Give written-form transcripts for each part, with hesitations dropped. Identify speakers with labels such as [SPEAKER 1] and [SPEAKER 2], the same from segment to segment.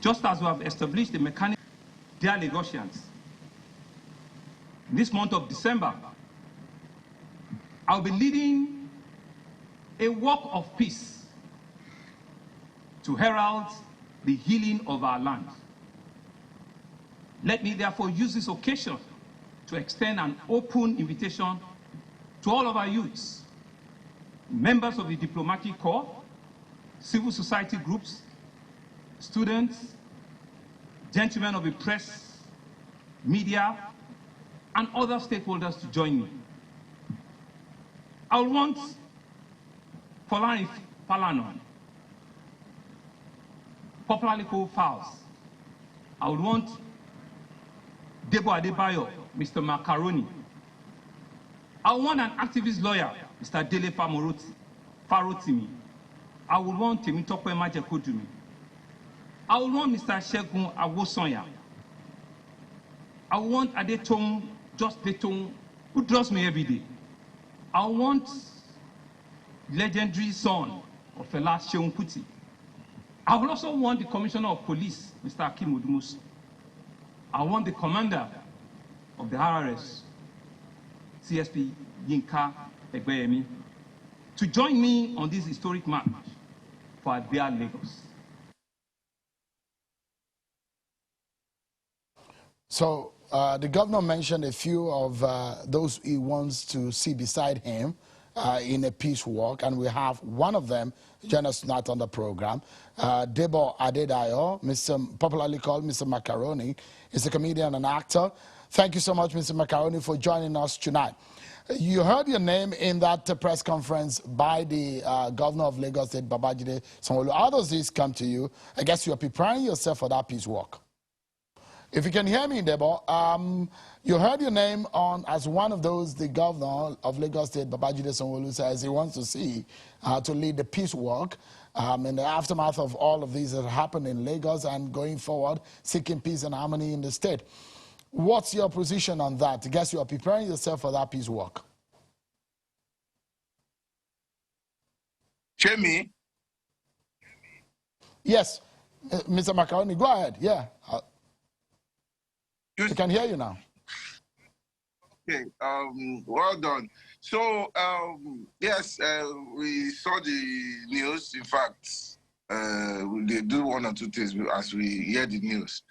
[SPEAKER 1] just as we have established the mechanism, dear Lagosians, this month of December, I'll be leading a walk of peace to herald the healing of our land. Let me therefore use this occasion to extend an open invitation to all of our youths, members of the diplomatic corps, civil society groups, students, gentlemen of the press, media, and other stakeholders to join me. I will want Polani Palanon, popularly called Fowls. I would want Debo Adebayo, Mr. Macaroni. I would want an activist lawyer, Mr. Dele Farotimi. I would want Temitope Majekodumi. I would want Mr. Shegun Awosonya. I would want Adetong, just Detong, who draws me every day. I want legendary son of Fela Seun Kuti. I will also want the Commissioner of Police, Mr. Akim Odumosu. I want the Commander of the RRS, CSP Yinka Egbeyemi, to join me on this historic march for our dear Lagos.
[SPEAKER 2] So the governor mentioned a few of those he wants to see beside him in a peace walk, and we have one of them join us tonight on the program. Debo Adedayo, popularly called Mr. Macaroni, is a comedian and actor. Thank you so much, Mr. Macaroni, for joining us tonight. You heard your name in that press conference by the governor of Lagos State, Babajide Sanwo-Olu. How does this come to you? I guess you're preparing yourself for that peace walk. If you can hear me, Debo, you heard your name on as one of those the governor of Lagos State, Babajide Sanwo-Olu, says he wants to see to lead the peace walk in the aftermath of all of these that happened in Lagos and going forward, seeking peace and harmony in the state. What's your position on that? I guess you are preparing yourself for that peace walk.
[SPEAKER 3] Jamie?
[SPEAKER 2] Yes, Mr. Macaroni, go ahead. Yeah. I can hear you now.
[SPEAKER 3] Okay, well done. So, yes, we saw the news. In fact, they do one or two things as we hear the news.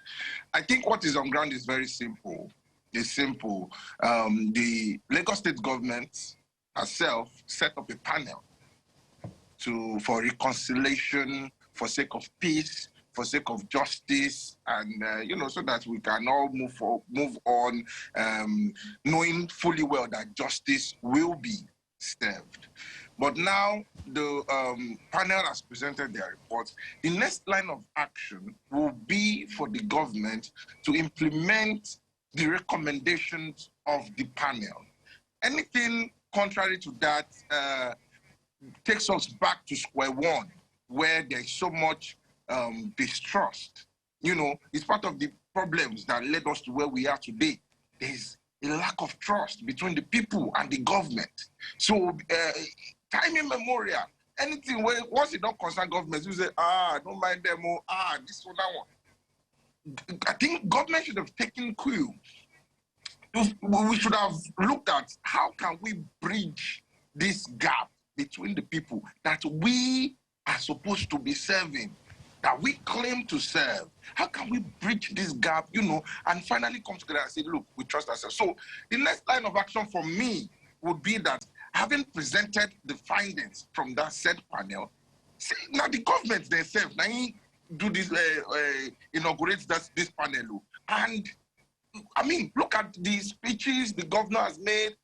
[SPEAKER 3] I think what is on ground is very simple. It's simple. The Lagos State government herself set up a panel for reconciliation, for sake of peace, for sake of justice, and so that we can all move on, knowing fully well that justice will be served. But now the panel has presented their report. The next line of action will be for the government to implement the recommendations of the panel. Anything contrary to that takes us back to square one, where there's so much distrust. It's part of the problems that led us to where we are today. There's a lack of trust between the people and the government. So, time immemorial, anything where once it don't concern government, you say, don't mind them, this one, that one. I think government should have taken cue. We should have looked at how can we bridge this gap between the people that we are supposed to be serving, that we claim to serve. How can we bridge this gap, and finally come together and say, look, we trust ourselves. So the next line of action for me would be that, having presented the findings from that said panel, see, now the government themselves, now do this, inaugurate this panel. And I mean, look at the speeches the governor has made,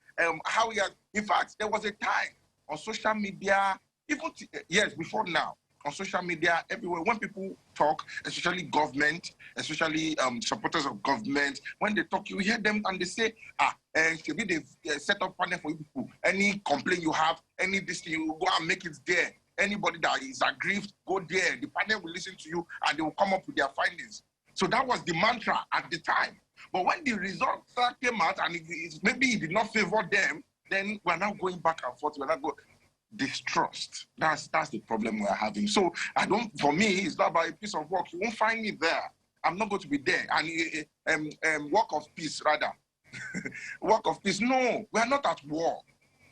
[SPEAKER 3] how he has, in fact, there was a time on social media, even years before now, on social media, everywhere, when people talk, especially government, especially supporters of government, when they talk, you hear them and they say, maybe they've set up panel for you people. Any complaint you have, any this thing, you go and make it there. Anybody that is aggrieved, go there. The panel will listen to you and they will come up with their findings. So that was the mantra at the time. But when the results came out and maybe it did not favor them, then we're now going back and forth. We're not going. distrust. That's the problem we're having. So for me, it's not about a piece of work. You won't find me there. I'm not going to be there. And work of peace, rather. Work of peace. No, we are not at war.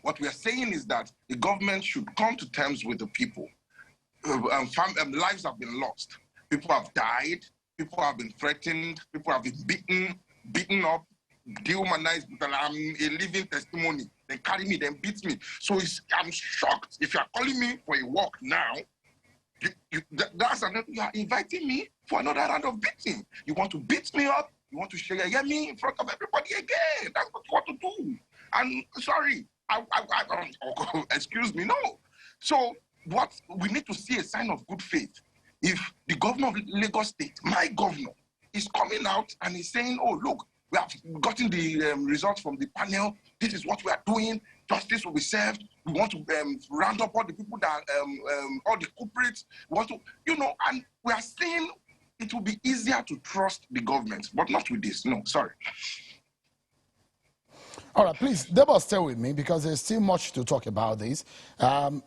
[SPEAKER 3] What we are saying is that the government should come to terms with the people. Lives have been lost. People have died. People have been threatened. People have been beaten up, dehumanized. I'm a living testimony. They carry me, then beat me. So I'm shocked. If you are calling me for a walk now, you are inviting me for another round of beating. You want to beat me up? You want to share me in front of everybody again? That's what you want to do. And sorry, excuse me, no. So what we need to see a sign of good faith. If the governor of Lagos State, my governor, is coming out and is saying, oh, look, we have gotten the results from the panel. This is what we are doing. Justice will be served. We want to round up all the people that, all the culprits. We want to, and we are saying it will be easier to trust the government, but not with this. No, sorry.
[SPEAKER 2] All right, please, Debo, stay with me because there's still much to talk about this.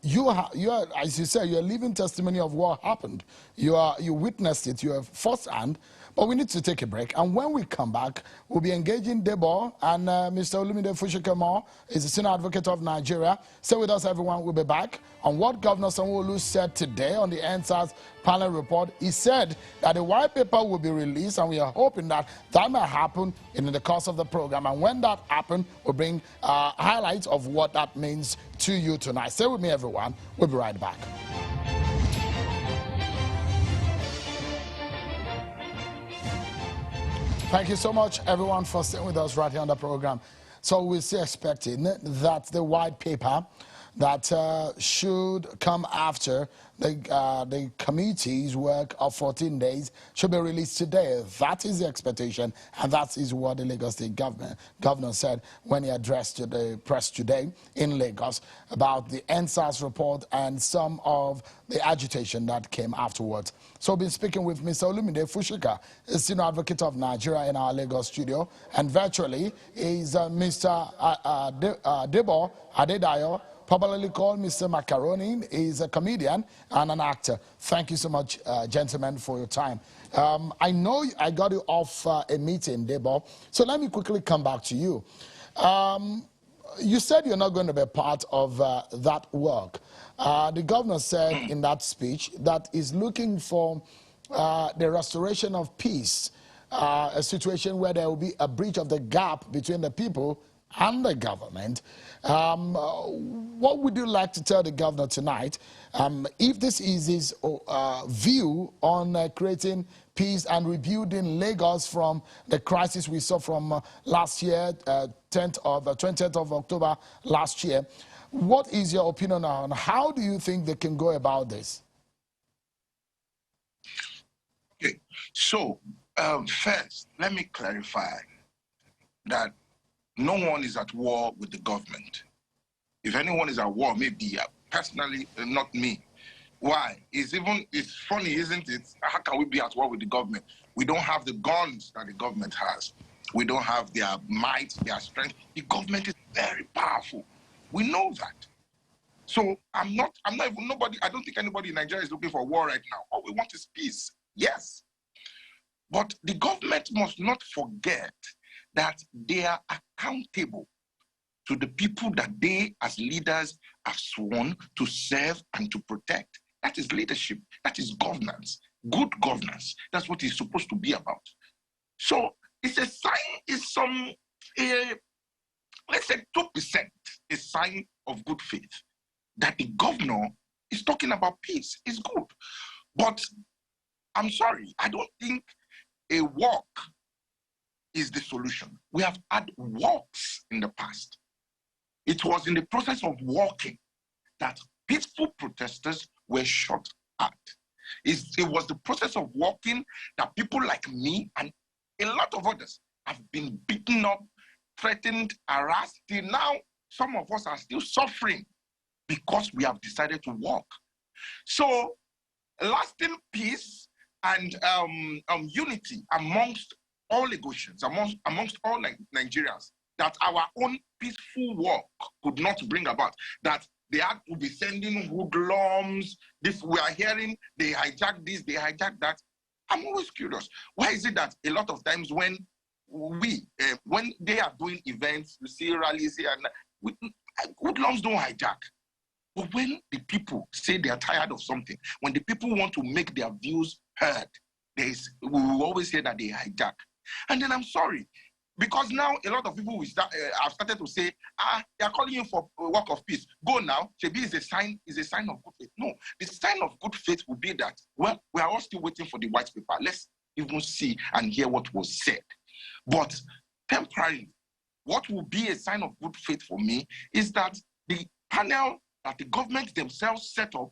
[SPEAKER 2] You are, as you said, you're a living testimony of what happened. You witnessed it. You have firsthand. But we need to take a break. And when we come back, we'll be engaging Debo and Mr. Olumide Fushikemo is the senior advocate of Nigeria. Stay with us, everyone. We'll be back on what Governor Sanwo-Olu said today on the NSAS panel report. He said that the white paper will be released, and we are hoping that that may happen in the course of the program. And when that happens, we'll bring highlights of what that means to you tonight. Stay with me, everyone. We'll be right back. Thank you so much, everyone, for staying with us right here on the program. So we're still expecting that the white paper that should come after the committee's work of 14 days should be released today. That is the expectation, and that is what the Lagos State governor said when he addressed to the press today in Lagos about the NSAS report and some of the agitation that came afterwards. So we've been speaking with Mr. Olumide Fushika, a senior advocate of Nigeria in our Lagos studio, and virtually is Mr. Debo Adedayo, popularly called Mr. Macaroni. Is a comedian and an actor. Thank you so much, gentlemen, for your time. I know I got you off a meeting, Debo, so let me quickly come back to you. You said you're not going to be part of that work. The governor said in that speech that he's looking for the restoration of peace, a situation where there will be a breach of the gap between the people and the government. What would you like to tell the governor tonight if this is his view on creating peace and rebuilding Lagos from the crisis we saw from last year, 20th of October last year? What is your opinion on how do you think they can go about this?
[SPEAKER 3] Okay, so first, let me clarify that no one is at war with the government. If anyone is at war, maybe personally, not me. Why? It's funny, isn't it? How can we be at war with the government? We don't have the guns that the government has. We don't have their might, their strength. The government is very powerful. We know that. So I'm not even nobody. I don't think anybody in Nigeria is looking for war right now. All we want is peace. Yes. But the government must not forget that they are accountable to the people that they, as leaders, have sworn to serve and to protect. That is leadership. That is governance. Good governance. That's what it's supposed to be about. So it's a sign, let's say 2%, a sign of good faith that the governor is talking about peace. Is good. But I'm sorry, I don't think a walk is the solution. We have had walks in the past. It was in the process of walking that peaceful protesters were shot at. It was the process of walking that people like me and a lot of others have been beaten up, threatened, harassed. Till now, some of us are still suffering because we have decided to walk. So, lasting peace and unity amongst all Lagosians, amongst all Nigerians, that our own peaceful walk could not bring about, that they had to be sending hoodlums. This we are hearing, they hijack this, they hijack that. I'm always curious. Why is it that a lot of times when when they are doing events, you see rallies here, and hoodlums don't hijack. But when the people say they are tired of something, when the people want to make their views heard, we will always hear that they hijack. And then I'm sorry, because now a lot of people have started to say, they are calling you for a work of peace. Go now. Shebi is a sign of good faith. No, the sign of good faith will be that, well, we are all still waiting for the white paper. Let's even see and hear what was said. But temporarily, what will be a sign of good faith for me is that the panel that the government themselves set up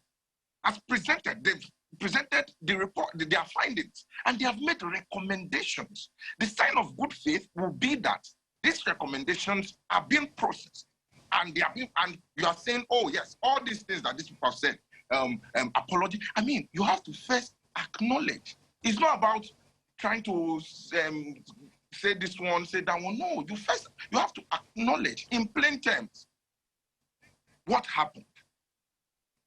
[SPEAKER 3] has presented. They've presented the report, their findings, and they have made recommendations. The sign of good faith will be that these recommendations are being processed, and and you are saying, oh yes, all these things that these people have said, apology. I mean, you have to first acknowledge. It's not about trying to say this one, say that one. No, you have to acknowledge in plain terms what happened.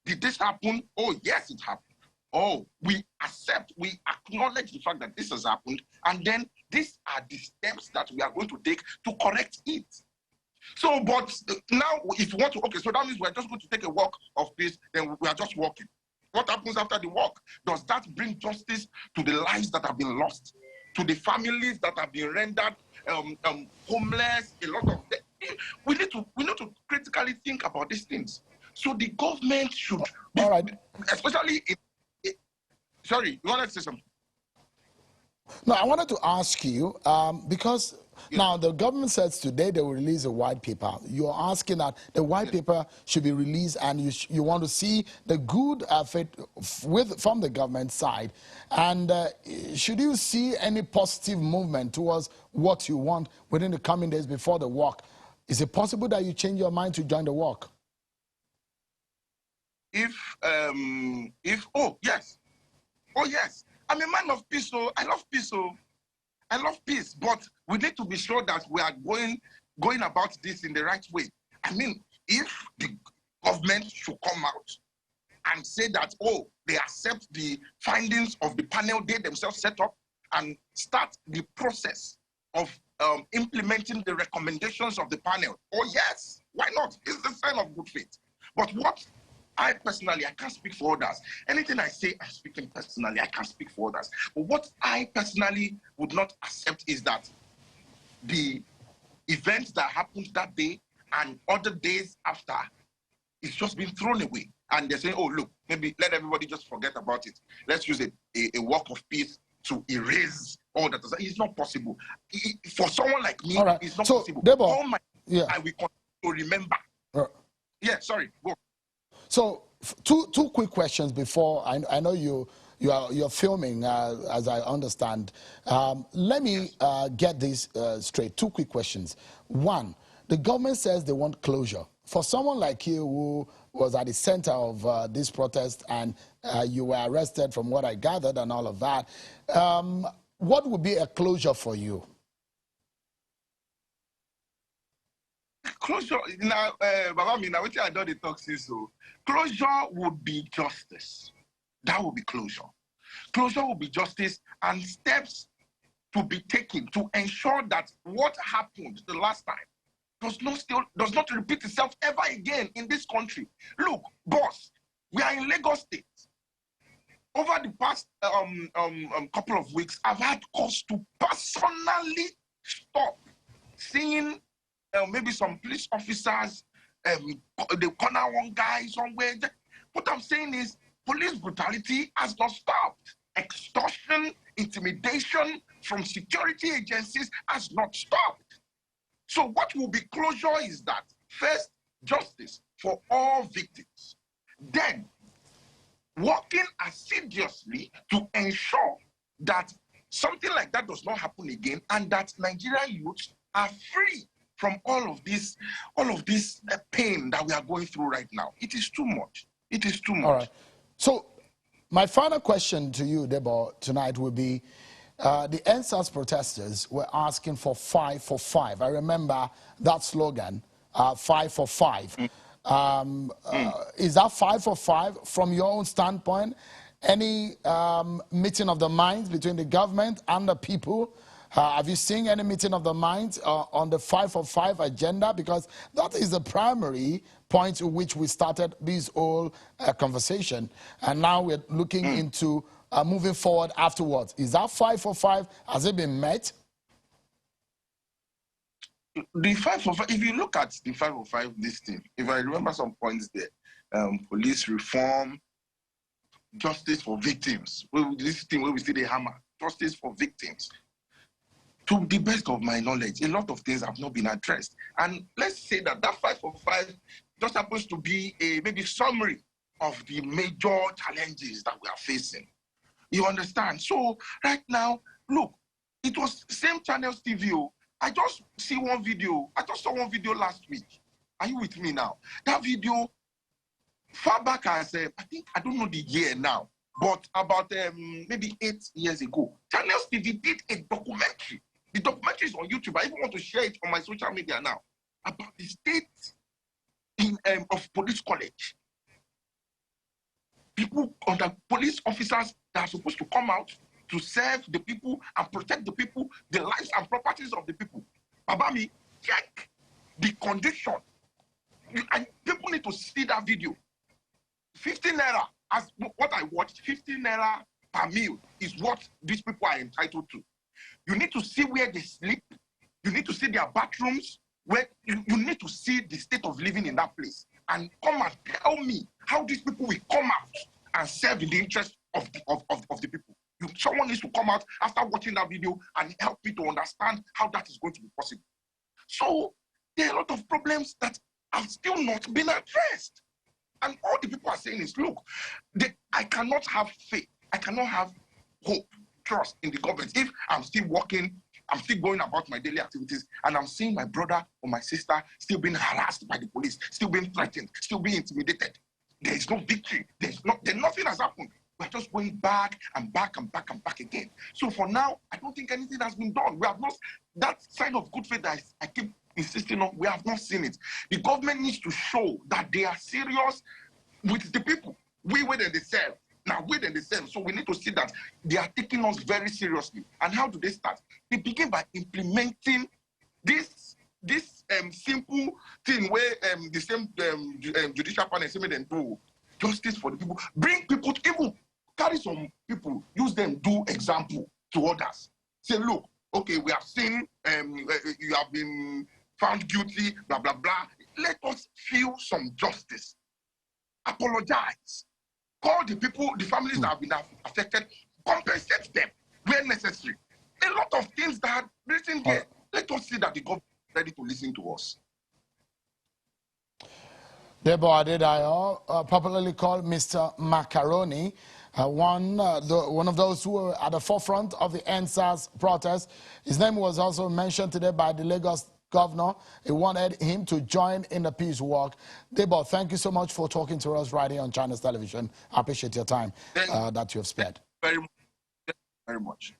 [SPEAKER 3] Did this happen? Oh yes, it happened. Oh, we accept, we acknowledge the fact that this has happened, and then these are the steps that we are going to take to correct it. So, but now, if you want to, okay, so that means we're just going to take a walk of peace, then we are just walking. What happens after the walk? Does that bring justice to the lives that have been lost, to the families that have been rendered homeless? A lot of them. We need to critically think about these things. So the government should,
[SPEAKER 2] all right,
[SPEAKER 3] especially. Sorry, you wanted to say something?
[SPEAKER 2] No, I wanted to ask you, because now the government says today they will release a white paper. You're asking that the white paper should be released, and you want to see the good from the government side. And should you see any positive movement towards what you want within the coming days before the walk? Is it possible that you change your mind to join the walk?
[SPEAKER 3] Oh, yes. Oh, yes. I'm a man of peace, so I love peace, so I love peace. But we need to be sure that we are going about this in the right way. I mean, if the government should come out and say that, oh, they accept the findings of the panel they themselves set up and start the process of implementing the recommendations of the panel, oh, yes, why not? It's the sign of good faith. But what I personally, I can't speak for others. Anything I say, I'm speaking personally. I can't speak for others. But what I personally would not accept is that the events that happened that day and other days after, it's just been thrown away. And they're saying, oh, look, maybe let everybody just forget about it. Let's use a walk of peace to erase all that. It's not possible. For someone like me, right, it's not possible.
[SPEAKER 2] Debo,
[SPEAKER 3] all my I will continue to remember. Yeah, sorry, go.
[SPEAKER 2] So two quick questions before I know you're filming, as I understand. Let me get this straight. Two quick questions. One, the government says they want closure. For someone like you who was at the center of this protest and you were arrested from what I gathered and all of that, what would be a closure for you?
[SPEAKER 3] Closure, now, Baba, what I don't talk so. Closure would be justice. That would be closure. Closure would be justice and steps to be taken to ensure that what happened the last time does not repeat itself ever again in this country. Look, boss, we are in Lagos State. Over the past couple of weeks, I've had cause to personally stop seeing maybe some police officers, they corner one guy somewhere. What I'm saying is police brutality has not stopped. Extortion, intimidation from security agencies has not stopped. So what will be closure is that, first, justice for all victims. Then, working assiduously to ensure that something like that does not happen again and that Nigerian youths are free from all of this pain that we are going through right now. It is too much. It is too much.
[SPEAKER 2] All right. So my final question to you, Debo, tonight would be, the NSAS protesters were asking for 5 for 5. I remember that slogan, 5 for 5. Is that 5 for 5 from your own standpoint? Any meeting of the minds between the government and the people? Have you seen any meeting of the minds on the 5 for 5 agenda? Because that is the primary point to which we started this whole conversation. And now we're looking into moving forward afterwards. Is that 5 for 5? Has it been met?
[SPEAKER 3] The 5 for 5, if you look at the 5 for 5 listing, if I remember some points there, police reform, justice for victims. This thing where we see the hammer, justice for victims. To the best of my knowledge, a lot of things have not been addressed. And let's say that 5 for 5 just happens to be a maybe summary of the major challenges that we are facing. You understand? So right now, look, it was same channels TV. I just see one video. I just saw one video last week. Are you with me now? That video, far back as I don't know the year now, but about maybe 8 years ago, channels TV did a documentary. The documentary is on YouTube. I even want to share it on my social media now about the state of police college. People under police officers that are supposed to come out to serve the people and protect the people, the lives and properties of the people. Babami, check the condition. And people need to see that video. 15 naira, as what I watched, 15 naira per meal is what these people are entitled to. You need to see where they sleep. You need to see their bathrooms. Where you need to see the state of living in that place. And come and tell me how these people will come out and serve in the interest of the people. Someone needs to come out after watching that video and help me to understand how that is going to be possible. So there are a lot of problems that have still not been addressed. And all the people are saying is, look, I cannot have faith. I cannot have hope, trust in the government. If I'm still working, I'm still going about my daily activities, and I'm seeing my brother or my sister still being harassed by the police, still being threatened, still being intimidated. There is no victory. Nothing has happened. We're just going back and back and back and back again. So for now, I don't think anything has been done. We have not, that sign of good faith that I keep insisting on, we have not seen it. The government needs to show that they are serious with the people. We wait and they serve. Now wait and they serve. So we need to see that they are taking us very seriously. And how do they start? They begin by implementing this simple thing where the same judicial panel say them do justice for the people. Bring people to even carry some people, use them, do example to others. Say, look, okay, we have seen you have been found guilty, blah, blah, blah. Let us feel some justice. Apologize. Call the people, the families that have been affected, compensate them where necessary. A lot of things that are written here. Let us see that the government is ready to listen to us.
[SPEAKER 2] Debo Adedayo, popularly called Mr. Macaroni, one of those who were at the forefront of the NSAS protest. His name was also mentioned today by the Lagos governor. He wanted him to join in the peace walk. Debo, thank you so much for talking to us right here on China's television. I appreciate your time that you have spared.
[SPEAKER 3] Very much.